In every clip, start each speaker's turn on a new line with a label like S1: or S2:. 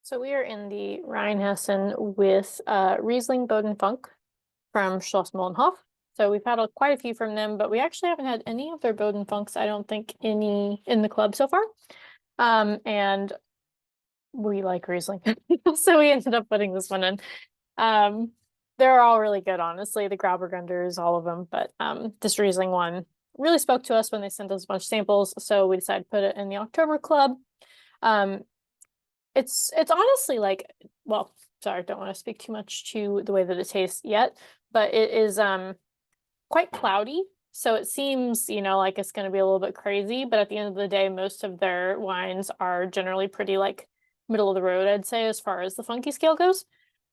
S1: So we are in the Rheinhessen with Riesling Boden Funk from Schlossmulenhof. So we've had quite a few from them, but we actually haven't had any of their Boden Funks, I don't think, any in the club so far. And we like Riesling. So we ended up putting this one in. They're all really good, honestly, the Grauburgunders, all of them, but this Riesling one really spoke to us when they sent us a bunch of samples, so we decided to put it in the October club. It's honestly like, well, sorry, I don't want to speak too much to the way that it tastes yet, but it is quite cloudy. So it seems, like it's going to be a little bit crazy, but at the end of the day, most of their wines are generally pretty like middle of the road, I'd say, as far as the funky scale goes.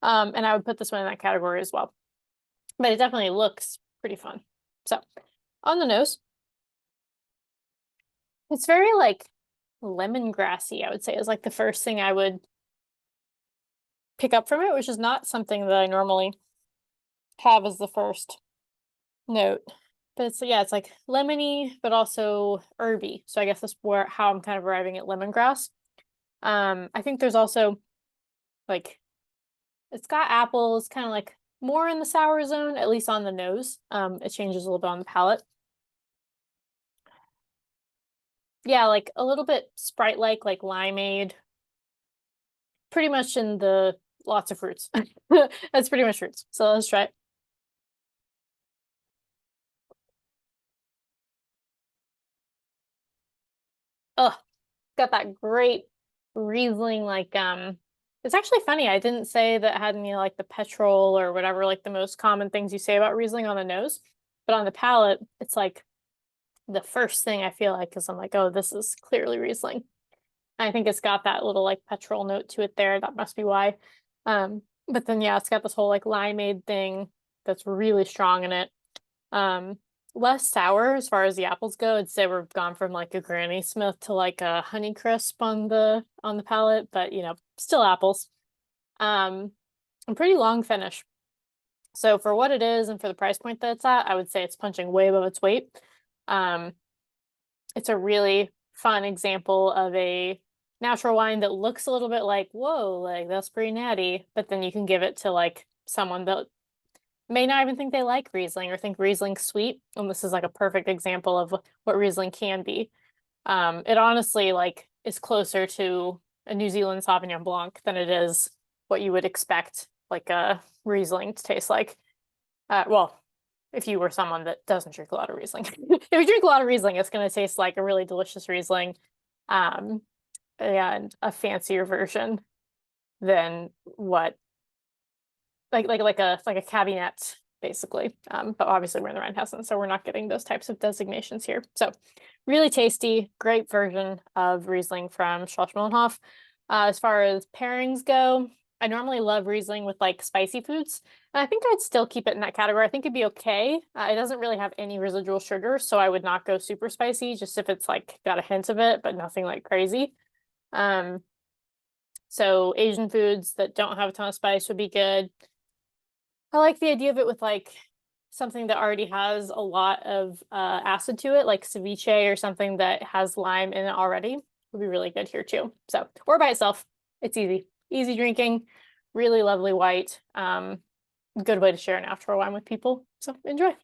S1: And I would put this one in that category as well. But it definitely looks pretty fun. So on the nose, it's very like lemongrassy, I would say, is like the first thing I would pick up from it, which is not something that I normally have as the first note. But it's, yeah, it's like lemony, but also herby. So I guess that's how I'm kind of arriving at lemongrass. I think there's also like, it's got apples, kind of like more in the sour zone, at least on the nose. It changes a little bit on the palate. Yeah, like a little bit Sprite-like, like limeade. Pretty much in the lots of fruits. That's pretty much fruits. So let's try it. Oh, got that great Riesling, like it's actually funny. I didn't say that it had any like the petrol or whatever, like the most common things you say about Riesling on the nose, but on the palate, it's like the first thing I feel like, because I'm like, oh, this is clearly Riesling. I think it's got that little like petrol note to it there. That must be why. But then yeah, it's got this whole like limeade thing that's really strong in it. Less sour as far as the apples go. I'd say we've gone from like a Granny Smith to like a Honeycrisp on the palate, but still apples. A pretty long finish. So for what it is and for the price point that it's at, I would say it's punching way above its weight. Um, it's a really fun example of a natural wine that looks a little bit like, whoa, like that's pretty natty, but then you can give it to like someone that may not even think they like Riesling or think Riesling's sweet. And this is like a perfect example of what Riesling can be. It honestly like is closer to a New Zealand Sauvignon Blanc than it is what you would expect like a Riesling to taste like. Well, if you were someone that doesn't drink a lot of Riesling. If you drink a lot of Riesling, it's going to taste like a really delicious Riesling, and a fancier version than what like a cabinet, basically. But obviously we're in the Rheinhessen, so we're not getting those types of designations here. So really tasty, great version of Riesling from Schlossmulenhof. As far as pairings go, I normally love Riesling with like spicy foods, and I think I'd still keep it in that category. I think it'd be okay. It doesn't really have any residual sugar, so I would not go super spicy, just if it's like got a hint of it, but nothing like crazy. So Asian foods that don't have a ton of spice would be good. I like the idea of it with like something that already has a lot of acid to it, like ceviche or something that has lime in it already would be really good here too. So, or by itself, it's easy drinking, really lovely white. Good way to share an after wine with people. So enjoy.